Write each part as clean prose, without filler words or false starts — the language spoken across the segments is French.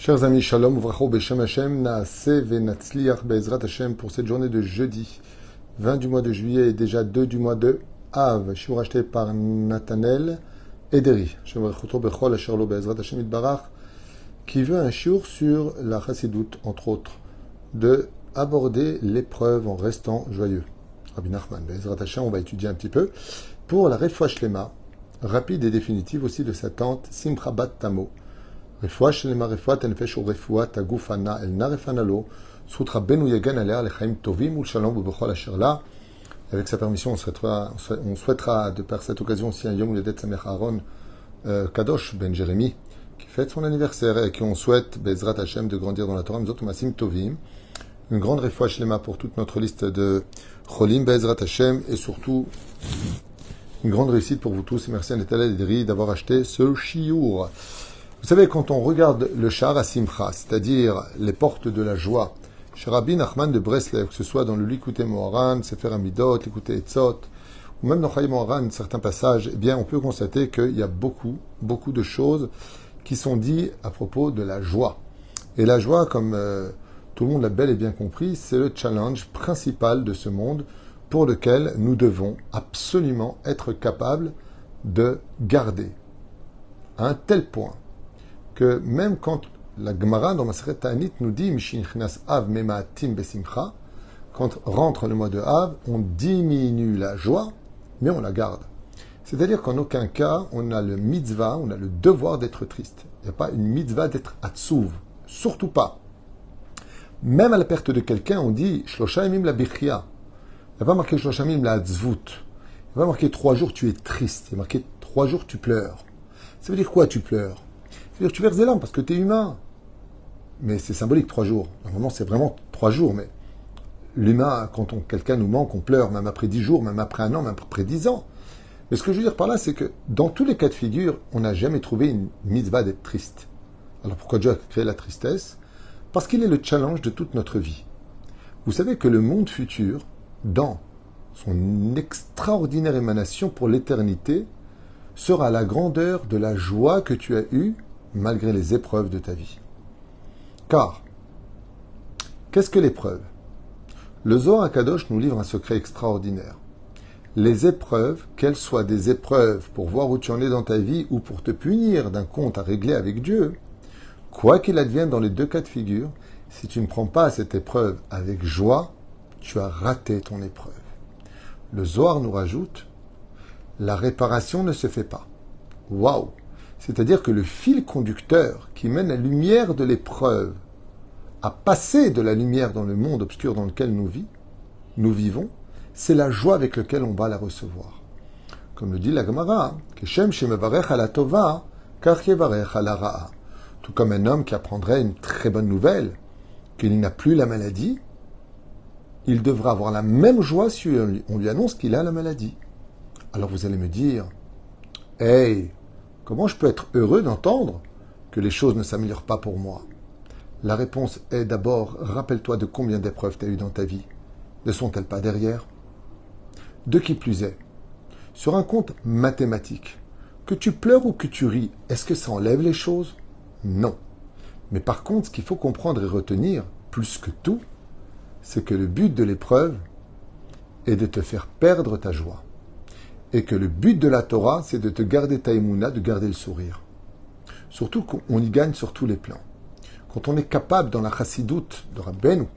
Chers amis, Shalom, Uvracho, Beshem Hashem, Naaseh Venatzliach, Be'ezrat Hashem, pour cette journée de jeudi, 20 du mois de juillet et déjà 2 du mois de Av. Je suis racheté par Nathanel Ederi. Shemrechuto Bechol Asherlo Be'ezrat Hashem Itbarach, qui veut un shiur sur la chassidoute, entre autres, de aborder l'épreuve en restant joyeux. Rabbi Nachman, Be'ezrat Hashem, on va étudier un petit peu, pour la Refoua Shlema, rapide et définitive aussi de sa tante Simcha Bat Tamo. Refoua Shlema, Refoua Tenefesh ou Refoua Tagufana El Narefanalo, Sutra Benu Yegan Alea Lechaim Tovim ou Shalom ou Bechol Asherla. Avec sa permission, on souhaitera de par cette occasion aussi un Yom Uledet Samech Aaron Kadosh Ben Jérémy, qui fête son anniversaire et qui on souhaite Bezrat Hashem de grandir dans la Torah, Mzot Masim Tovim. Une grande Refoua Shlema pour toute notre liste de Cholim Bezrat Hashem et surtout une grande réussite pour vous tous. Et merci à Nathalie Ederi d'avoir acheté ce chiour. Vous savez, quand on regarde le Sha'ar HaSimcha, c'est-à-dire les portes de la joie, chez Rabbi Nachman de Breslev, que ce soit dans le Likutei Moharan, Sefer Amidot, Likutei Etzot, ou même dans Chayei Moharan, certains passages, eh bien, on peut constater qu'il y a beaucoup de choses qui sont dites à propos de la joie. Et la joie, comme tout le monde l'a bel et bien compris, c'est le challenge principal de ce monde pour lequel nous devons absolument être capables de garder à un tel point que même quand la Gemara dans Masechet Ta'anit nous dit Mishinchnas Av Mema'atim Besimcha, quand rentre le mois de Av, on diminue la joie, mais on la garde. C'est-à-dire qu'en aucun cas, on a le mitzvah, on a le devoir d'être triste. Il n'y a pas une mitzvah d'être atzouv, surtout pas. Même à la perte de quelqu'un, on dit Shlosha Yamim la Bichia. Il n'y a pas marqué Shlosha Yamim la Atzvut. Il n'y a pas marqué 3 jours tu es triste. Il y a marqué 3 jours tu pleures. Ça veut dire quoi tu pleures? C'est-à-dire tu verses des larmes parce que tu es humain. Mais c'est symbolique, 3 jours. Normalement, c'est vraiment 3 jours. Mais l'humain, quand quelqu'un nous manque, on pleure, même après 10 jours, même après 1 an, même après 10 ans. Mais ce que je veux dire par là, c'est que dans tous les cas de figure, on n'a jamais trouvé une mitzvah d'être triste. Alors pourquoi Dieu a créé la tristesse? Parce qu'il est le challenge de toute notre vie. Vous savez que le monde futur, dans son extraordinaire émanation pour l'éternité, sera la grandeur de la joie que tu as eue malgré les épreuves de ta vie. Car, qu'est-ce que l'épreuve? Le Zohar HaKadosh nous livre un secret extraordinaire. Les épreuves, qu'elles soient des épreuves pour voir où tu en es dans ta vie ou pour te punir d'un compte à régler avec Dieu, quoi qu'il advienne dans les deux cas de figure, si tu ne prends pas cette épreuve avec joie, tu as raté ton épreuve. Le Zohar nous rajoute, la réparation ne se fait pas. Waouh! C'est-à-dire que le fil conducteur qui mène la lumière de l'épreuve à passer de la lumière dans le monde obscur dans lequel nous vivons, c'est la joie avec laquelle on va la recevoir. Comme le dit la Gemara, Keshem shemevarech ala tova, kach yevarech ala ra'a. Tout comme un homme qui apprendrait une très bonne nouvelle, qu'il n'a plus la maladie, il devra avoir la même joie si on lui annonce qu'il a la maladie. Alors vous allez me dire, hey, comment je peux être heureux d'entendre que les choses ne s'améliorent pas pour moi? La réponse est d'abord, rappelle-toi de combien d'épreuves tu as eues dans ta vie. Ne sont-elles pas derrière? De qui plus est, sur un compte mathématique, que tu pleures ou que tu ris, est-ce que ça enlève les choses? Non. Mais par contre, ce qu'il faut comprendre et retenir, plus que tout, c'est que le but de l'épreuve est de te faire perdre ta joie. Et que le but de la Torah, c'est de te garder ta émouna, de garder le sourire. Surtout qu'on y gagne sur tous les plans. Quand on est capable, dans la chassidoute de Rabbeinu,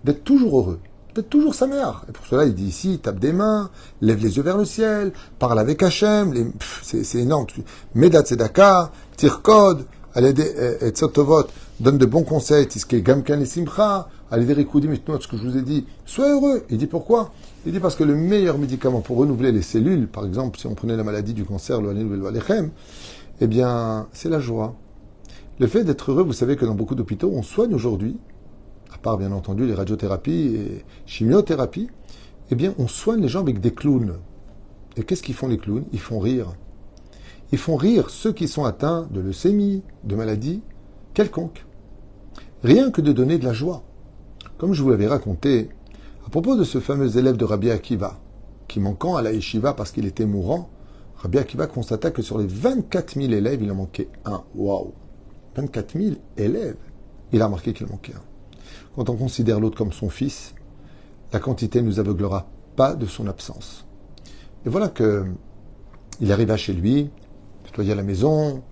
d'être toujours heureux, d'être toujours saméach. Et pour cela, il dit ici, tape des mains, lève les yeux vers le ciel, parle avec Hachem, c'est énorme. Medat tzedaka, tirkod, etzotovot, donne de bons conseils, tiske gamkan et simcha, allez des rikoudim et tout ce que je vous ai dit. Sois heureux. Il dit pourquoi? Il dit parce que le meilleur médicament pour renouveler les cellules, par exemple, si on prenait la maladie du cancer, le hanil ou le alechem, eh bien, c'est la joie. Le fait d'être heureux, vous savez que dans beaucoup d'hôpitaux, on soigne aujourd'hui, à part bien entendu les radiothérapies et chimiothérapies, eh bien, on soigne les gens avec des clowns. Et qu'est-ce qu'ils font les clowns? Ils font rire. Ils font rire ceux qui sont atteints de leucémie, de maladies quelconques. Rien que de donner de la joie. Comme je vous l'avais raconté, à propos de ce fameux élève de Rabbi Akiva, qui manquant à la yeshiva parce qu'il était mourant, Rabbi Akiva constata que sur les 24 000 élèves, il en manquait un. Waouh! 24 000 élèves. Il a remarqué qu'il manquait un. Quand on considère l'autre comme son fils, la quantité ne nous aveuglera pas de son absence. Et voilà que il arriva chez lui, nettoya la maison,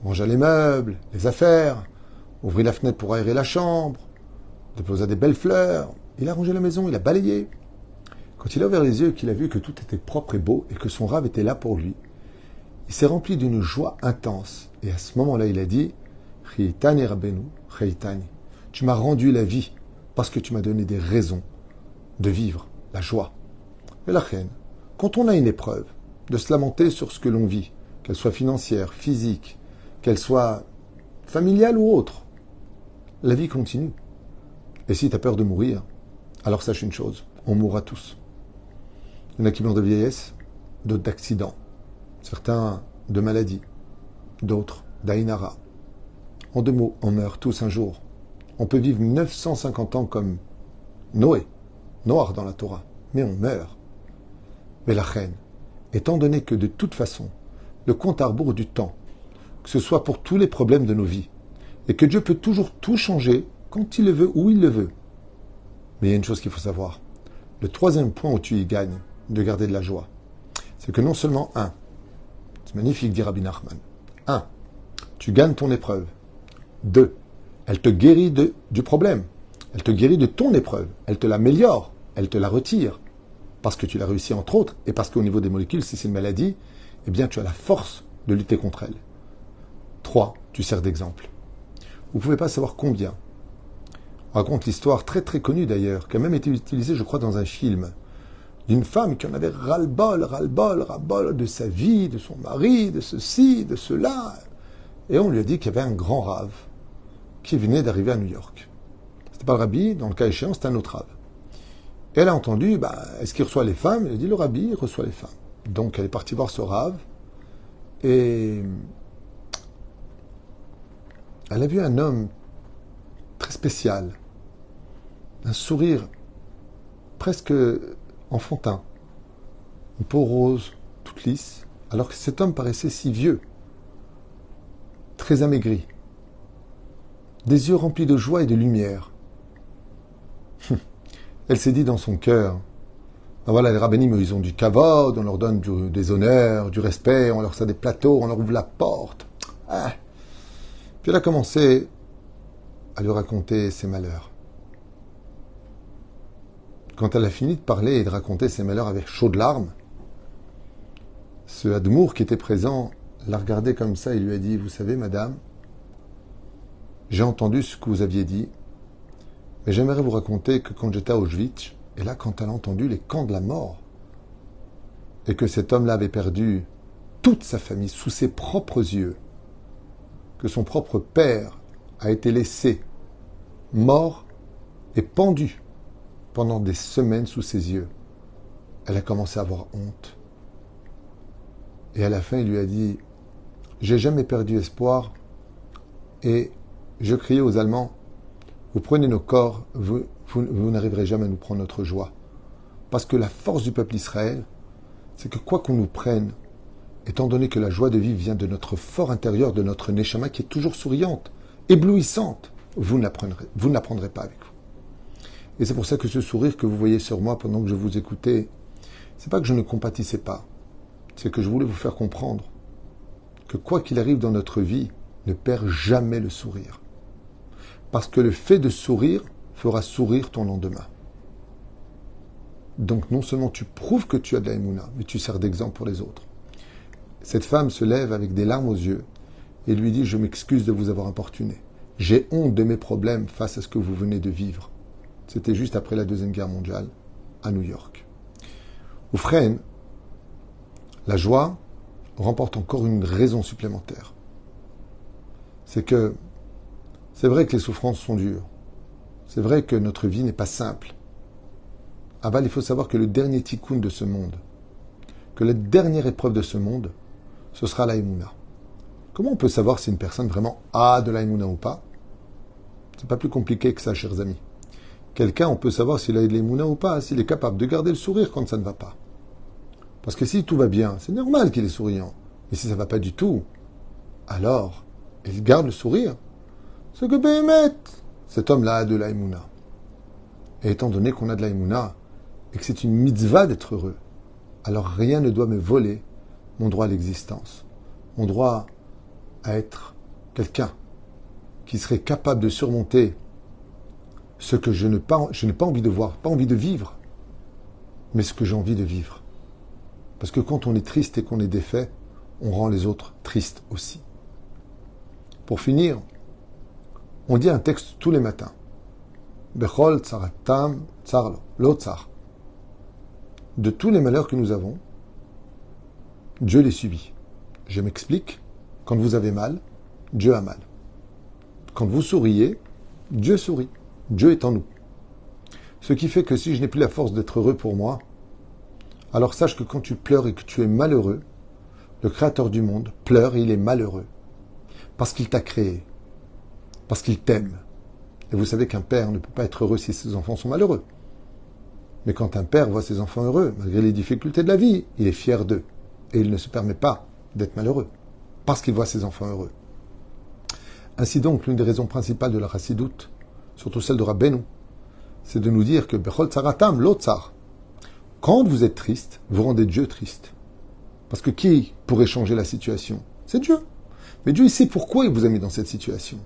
rangea les meubles, les affaires, ouvrit la fenêtre pour aérer la chambre, déposa des belles fleurs. Il a rangé la maison, il a balayé. Quand il a ouvert les yeux et qu'il a vu que tout était propre et beau et que son rave était là pour lui, il s'est rempli d'une joie intense. Et à ce moment-là, il a dit « Chiyitani Rabbeinu, Chiyitani » Tu m'as rendu la vie parce que tu m'as donné des raisons de vivre la joie. Et la reine, quand on a une épreuve, de se lamenter sur ce que l'on vit, qu'elle soit financière, physique, qu'elle soit familiale ou autre, la vie continue. Et si tu as peur de mourir, alors sache une chose, on mourra tous. Il y en a qui meurent de vieillesse, d'autres d'accidents, certains de maladies, d'autres d'Aïnara. En deux mots, on meurt tous un jour. On peut vivre 950 ans comme Noé, Noir dans la Torah, mais on meurt. Mais la reine, étant donné que de toute façon, le compte à rebours du temps, que ce soit pour tous les problèmes de nos vies, et que Dieu peut toujours tout changer quand il le veut, où il le veut. Mais il y a une chose qu'il faut savoir. Le troisième point où tu y gagnes de garder de la joie, c'est que non seulement, c'est magnifique, dit Rabbi Nachman, tu gagnes ton épreuve. 2, elle te guérit du problème. Elle te guérit de ton épreuve. Elle te l'améliore. Elle te la retire. Parce que tu l'as réussi entre autres, et parce qu'au niveau des molécules, si c'est une maladie, eh bien tu as la force de lutter contre elle. 3, tu sers d'exemple. Vous ne pouvez pas savoir combien. On raconte l'histoire très très connue d'ailleurs, qui a même été utilisée, je crois, dans un film, d'une femme qui en avait ras-le-bol de sa vie, de son mari, de ceci, de cela. Et on lui a dit qu'il y avait un grand rave qui venait d'arriver à New York. C'était pas le rabbi, dans le cas échéant, c'était un autre rave. Et elle a entendu, est-ce qu'il reçoit les femmes? Elle a dit, le rabbi reçoit les femmes. Donc elle est partie voir ce rave, et elle a vu un homme très spécial, un sourire presque enfantin, une peau rose, toute lisse, alors que cet homme paraissait si vieux, très amaigri, des yeux remplis de joie et de lumière. Elle s'est dit dans son cœur, voilà, les rabbinim, ils ont du kavod, on leur donne des honneurs, du respect, on leur sert des plateaux, on leur ouvre la porte. Puis elle a commencé à lui raconter ses malheurs. Quand elle a fini de parler et de raconter ses malheurs avec chaudes larmes, ce Admour qui était présent l'a regardé comme ça et lui a dit, vous savez, madame, j'ai entendu ce que vous aviez dit, mais j'aimerais vous raconter que quand j'étais à Auschwitz, et là, quand elle a entendu les camps de la mort, et que cet homme-là avait perdu toute sa famille sous ses propres yeux, que son propre père a été laissé mort et pendu pendant des semaines sous ses yeux, elle a commencé à avoir honte. Et à la fin, il lui a dit, j'ai jamais perdu espoir, et je criais aux Allemands, vous prenez nos corps, vous n'arriverez jamais à nous prendre notre joie. Parce que la force du peuple Israël, c'est que quoi qu'on nous prenne, étant donné que la joie de vivre vient de notre fort intérieur, de notre neshama qui est toujours souriante, éblouissante, vous ne l'apprendrez pas avec vous. Et c'est pour ça que ce sourire que vous voyez sur moi pendant que je vous écoutais, c'est pas que je ne compatissais pas, c'est que je voulais vous faire comprendre que quoi qu'il arrive dans notre vie, ne perd jamais le sourire. Parce que le fait de sourire fera sourire ton lendemain. Donc non seulement tu prouves que tu as de la émouna, mais tu sers d'exemple pour les autres. Cette femme se lève avec des larmes aux yeux et lui dit, je m'excuse de vous avoir importuné. J'ai honte de mes problèmes face à ce que vous venez de vivre. C'était juste après la Deuxième Guerre mondiale, à New York. Oufren, la joie remporte encore une raison supplémentaire. C'est que c'est vrai que les souffrances sont dures. C'est vrai que notre vie n'est pas simple. Aval, il faut savoir que le dernier tikkun de ce monde, que la dernière épreuve de ce monde, ce sera la Emouna. Comment on peut savoir si une personne vraiment a de la Emouna ou pas? C'est pas plus compliqué que ça, chers amis. Quelqu'un, on peut savoir s'il a de l'Emouna ou pas, s'il est capable de garder le sourire quand ça ne va pas. Parce que si tout va bien, c'est normal qu'il est souriant. Mais si ça ne va pas du tout, alors il garde le sourire. c'est que Béhémet, cet homme-là a de la Emouna. Et étant donné qu'on a de la Emouna, et que c'est une mitzvah d'être heureux, alors rien ne doit me voler mon droit à l'existence, mon droit à être quelqu'un qui serait capable de surmonter ce que je n'ai pas envie de voir, pas envie de vivre, mais ce que j'ai envie de vivre. Parce que quand on est triste et qu'on est défait, on rend les autres tristes aussi. Pour finir, on dit un texte tous les matins. Bechol tsaratam tsarlo, lo tsar. De tous les malheurs que nous avons, Dieu les subit. Je m'explique. Quand vous avez mal, Dieu a mal. Quand vous souriez, Dieu sourit. Dieu est en nous. Ce qui fait que si je n'ai plus la force d'être heureux pour moi, alors sache que quand tu pleures et que tu es malheureux, le Créateur du monde pleure et il est malheureux. Parce qu'il t'a créé. Parce qu'il t'aime. Et vous savez qu'un père ne peut pas être heureux si ses enfants sont malheureux. Mais quand un père voit ses enfants heureux, malgré les difficultés de la vie, il est fier d'eux. Et il ne se permet pas d'être malheureux. Parce qu'il voit ses enfants heureux. Ainsi donc, l'une des raisons principales de la chassidoute, surtout celle de Rabbeinu, c'est de nous dire que Bechol tsaratam lo tsar. Quand vous êtes triste, vous rendez Dieu triste. Parce que qui pourrait changer la situation? C'est Dieu. Mais Dieu, il sait pourquoi il vous a mis dans cette situation.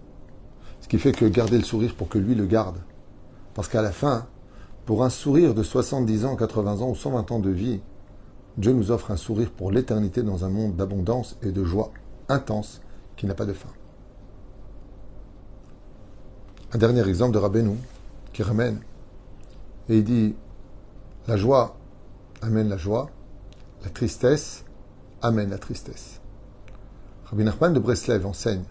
Ce qui fait que gardez le sourire pour que lui le garde. Parce qu'à la fin, pour un sourire de 70 ans, 80 ans ou 120 ans de vie, Dieu nous offre un sourire pour l'éternité dans un monde d'abondance et de joie intense qui n'a pas de fin. Un dernier exemple de Rabbeinu qui ramène. Et il dit, la joie amène la joie, la tristesse amène la tristesse. Rabbi Nachman de Breslev enseigne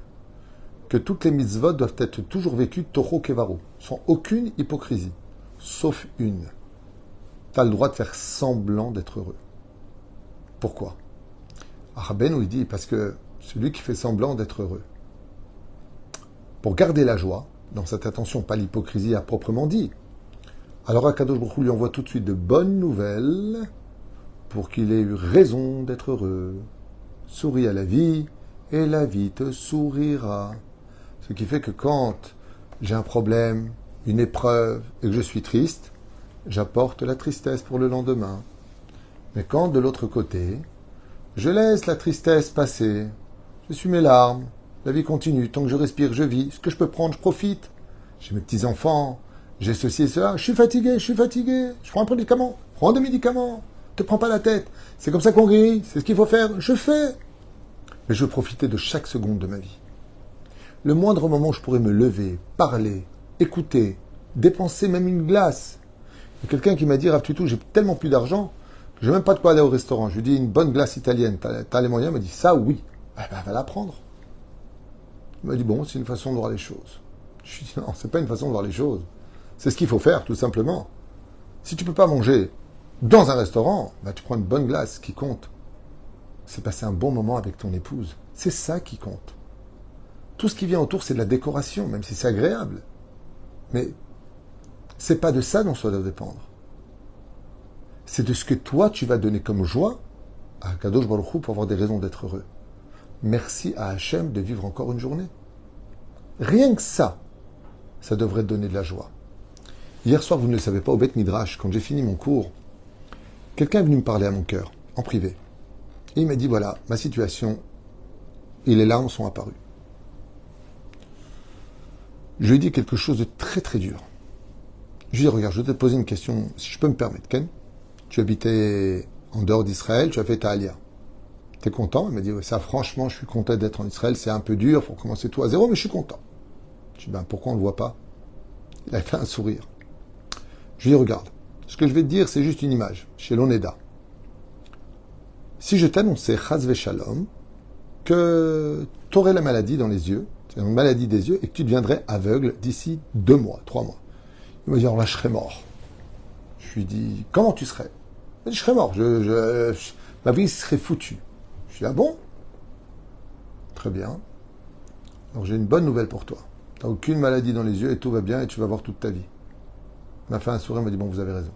que toutes les mitzvot doivent être toujours vécues toro kevaro, sans aucune hypocrisie, sauf une. Tu as le droit de faire semblant d'être heureux. Pourquoi? Rabbeinu, il dit, parce que celui qui fait semblant d'être heureux, pour garder la joie, dans cette attention, pas l'hypocrisie à proprement dit, alors Akadosh Baruch Hu lui envoie tout de suite de bonnes nouvelles pour qu'il ait eu raison d'être heureux. Souris à la vie et la vie te sourira. Ce qui fait que quand j'ai un problème, une épreuve et que je suis triste, j'apporte la tristesse pour le lendemain. Mais quand de l'autre côté, je laisse la tristesse passer, je suis mes larmes, la vie continue, tant que je respire, je vis, ce que je peux prendre, je profite. J'ai mes petits-enfants, j'ai ceci et cela, je suis fatigué, je prends un médicament, prends des médicaments, ne te prends pas la tête, c'est comme ça qu'on guérit, c'est ce qu'il faut faire, je fais. Mais je veux profiter de chaque seconde de ma vie. Le moindre moment où je pourrais me lever, parler, écouter, dépenser même une glace. Il y a quelqu'un qui m'a dit, Rav Tutu, j'ai tellement plus d'argent que je n'ai même pas de quoi aller au restaurant. Je lui dis, une bonne glace italienne, t'as les moyens? Il m'a dit, ça oui. Eh ben, va la prendre. Il m'a dit, bon, c'est une façon de voir les choses. Je lui ai dit, non, c'est pas une façon de voir les choses. C'est ce qu'il faut faire, tout simplement. Si tu peux pas manger dans un restaurant, bah, tu prends une bonne glace qui compte. C'est passer un bon moment avec ton épouse. C'est ça qui compte. Tout ce qui vient autour, c'est de la décoration, même si c'est agréable. Mais c'est pas de ça dont ça doit dépendre. C'est de ce que toi, tu vas donner comme joie à Kadosh Baruch Hu pour avoir des raisons d'être heureux. Merci à Hachem de vivre encore une journée. Rien que ça devrait te donner de la joie. Hier soir, vous ne le savez pas, au Beth Midrash, quand j'ai fini mon cours, quelqu'un est venu me parler à mon cœur, en privé. Et il m'a dit, voilà, ma situation, et les larmes sont apparues. Je lui ai dit quelque chose de très très dur. Je lui ai dit, regarde, je vais te poser une question, si je peux me permettre, Ken. Tu habitais en dehors d'Israël, tu as fait ta Aliyah. T'es content? Il m'a dit, ouais, ça franchement, je suis content d'être en Israël, c'est un peu dur, il faut commencer tout à zéro, mais je suis content. Je lui ai dit, ben pourquoi on ne le voit pas? Il a fait un sourire. Je lui ai dit, regarde, ce que je vais te dire, c'est juste une image, chez l'Oneda. Si je t'annonçais, Chaz Veshalom, que tu aurais la maladie dans les yeux, c'est une maladie des yeux, et que tu deviendrais aveugle d'ici 2 mois, 3 mois. Il m'a dit, alors là, je serais mort. Je lui ai dit, comment tu serais? Il m'a dit, je serais mort, ma vie serait foutue. Je lui ai dit, ah bon? Très bien. Alors j'ai une bonne nouvelle pour toi. Tu n'as aucune maladie dans les yeux et tout va bien et tu vas voir toute ta vie. Il m'a fait un sourire, il m'a dit, bon, vous avez raison.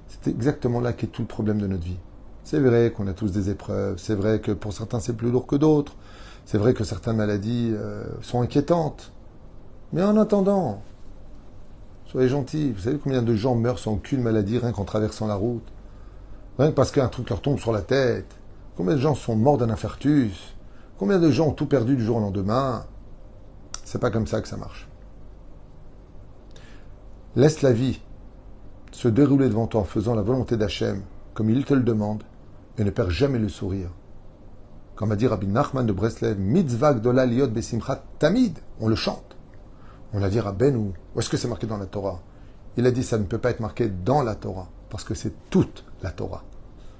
C'est exactement là qu'est tout le problème de notre vie. C'est vrai qu'on a tous des épreuves, c'est vrai que pour certains c'est plus lourd que d'autres, c'est vrai que certaines maladies sont inquiétantes, Mais en attendant, soyez gentils. Vous savez combien de gens meurent sans aucune maladie rien qu'en traversant la route? Rien que parce qu'un truc leur tombe sur la tête. Combien de gens sont morts d'un infarctus? Combien de gens ont tout perdu du jour au lendemain? C'est pas comme ça que ça marche. Laisse la vie se dérouler devant toi en faisant la volonté d'Hachem, comme il te le demande, et ne perds jamais le sourire. Comme a dit Rabbi Nachman de Breslev, mitzvah gdola liot besimchat tamid, on le chante. On a dit Rabbeinu, où est-ce que c'est marqué dans la Torah? Il a dit ça ne peut pas être marqué dans la Torah, parce que c'est toute la Torah.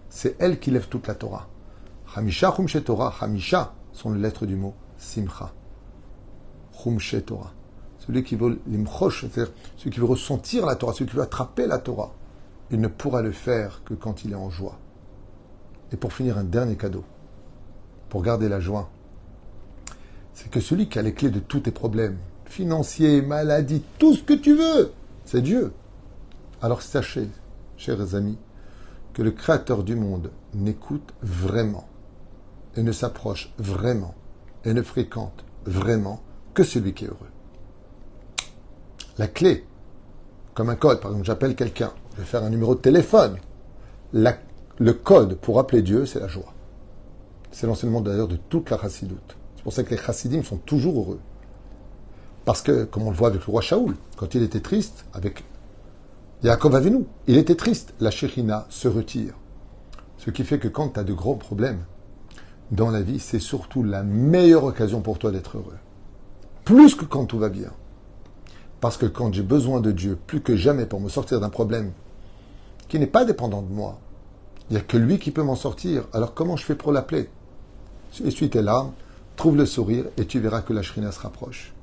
C'est elle qui lève toute la Torah. Hamisha chumshe Torah, Hamisha sont les lettres du mot simcha. Chumshe Torah. Celui qui veut l'imchosh, c'est-à-dire celui qui veut ressentir la Torah, celui qui veut attraper la Torah, il ne pourra le faire que quand il est en joie. Et pour finir, un dernier cadeau, pour garder la joie, c'est que celui qui a les clés de tous tes problèmes, financiers, maladies, tout ce que tu veux, c'est Dieu. Alors sachez, chers amis, que le Créateur du monde n'écoute vraiment, et ne s'approche vraiment, et ne fréquente vraiment que celui qui est heureux. La clé, comme un code, par exemple, j'appelle quelqu'un, je vais faire un numéro de téléphone. Le code pour appeler Dieu, c'est la joie. C'est l'enseignement d'ailleurs de toute la chassidoute. C'est pour ça que les chassidim sont toujours heureux. Parce que, comme on le voit avec le roi Shaoul, quand il était triste, avec Yaakov Avinu, il était triste, la Shekhinah se retire. Ce qui fait que quand tu as de gros problèmes dans la vie, c'est surtout la meilleure occasion pour toi d'être heureux. Plus que quand tout va bien. Parce que quand j'ai besoin de Dieu, plus que jamais pour me sortir d'un problème qui n'est pas dépendant de moi, il n'y a que lui qui peut m'en sortir. Alors comment je fais pour l'appeler? Essuie tes larmes, trouve le sourire et tu verras que la Shrina se rapproche.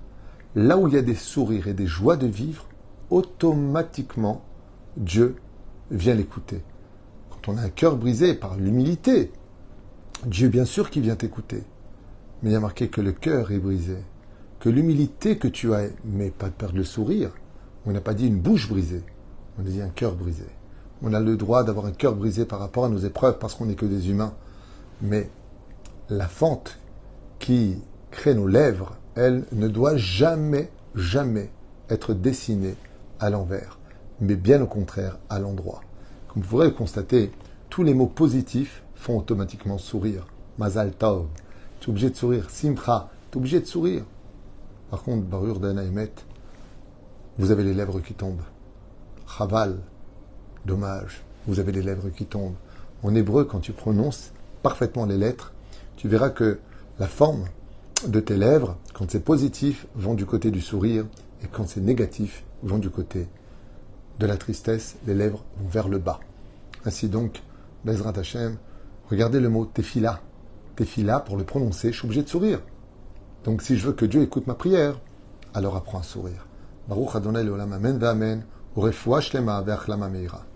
Là où il y a des sourires et des joies de vivre, automatiquement, Dieu vient l'écouter. Quand on a un cœur brisé par l'humilité, Dieu bien sûr qu'il vient t'écouter. Mais il y a marqué que le cœur est brisé. Que l'humilité que tu as, mais pas de perdre le sourire. On n'a pas dit une bouche brisée, on a dit un cœur brisé. On a le droit d'avoir un cœur brisé par rapport à nos épreuves parce qu'on n'est que des humains. Mais la fente qui crée nos lèvres, elle ne doit jamais, jamais être dessinée à l'envers, mais bien au contraire à l'endroit. Comme vous pourrez le constater, tous les mots positifs font automatiquement sourire. Mazal Tov, tu es obligé de sourire. Simcha, tu es obligé de sourire. Par contre, Barur Dana Emet, vous avez les lèvres qui tombent. Chaval, dommage, vous avez les lèvres qui tombent. En hébreu, quand tu prononces parfaitement les lettres, tu verras que la forme de tes lèvres, quand c'est positif, vont du côté du sourire, et quand c'est négatif, vont du côté de la tristesse, les lèvres vont vers le bas. Ainsi donc, Bezrat Hashem, regardez le mot tefila. Tefila, pour le prononcer, je suis obligé de sourire. Donc si je veux que Dieu écoute ma prière, alors apprends à sourire. Baruch Adonai Leolam Amen Ve'Amen, Urefoua Shlema Ve'Achlama Meira.